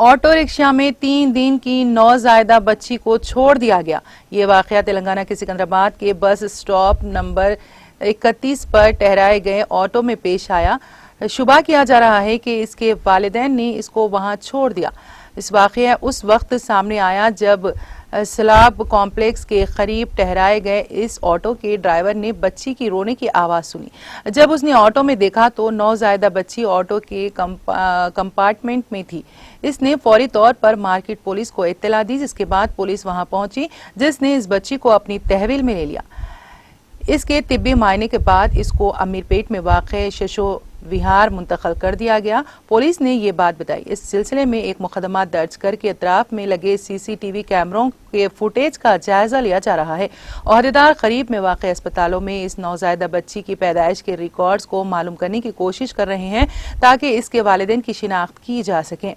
Auto رکشا میں 3 دن کی نوزائیدہ بچی کو چھوڑ دیا گیا۔ یہ واقعہ تلنگانہ کے سکندرآباد کے بس اسٹاپ نمبر 31 پر ٹھہرائے گئے آٹو میں پیش آیا۔ شبہ کیا جا رہا ہے کہ اس کے والدین نے اس کو وہاں چھوڑ دیا۔ اس واقعہ اس وقت سامنے آیا جب سلاب کمپلیکس کے قریب ٹھہرائے گئے اس آٹو کے ڈرائیور نے بچی کی رونے کی آواز سنی۔ جب اس نے آٹو میں دیکھا تو نوزائیدہ بچی آٹو کے کمپارٹمنٹ میں تھی۔ اس نے فوری طور پر مارکیٹ پولیس کو اطلاع دی، جس کے بعد پولیس وہاں پہنچی، جس نے اس بچی کو اپنی تحویل میں لے لیا۔ اس کے طبی معائنے کے بعد اس کو امیر پیٹ میں واقع ششو وہار منتقل کر دیا گیا۔ پولیس نے یہ بات بتائی۔ اس سلسلے میں ایک مقدمہ درج کر کے اطراف میں لگے CCTV کیمروں کے فوٹیج کا جائزہ لیا جا رہا ہے۔ عہدیدار قریب میں واقع اسپتالوں میں اس نوزائیدہ بچی کی پیدائش کے ریکارڈز کو معلوم کرنے کی کوشش کر رہے ہیں تاکہ اس کے والدین کی شناخت کی جا سکے۔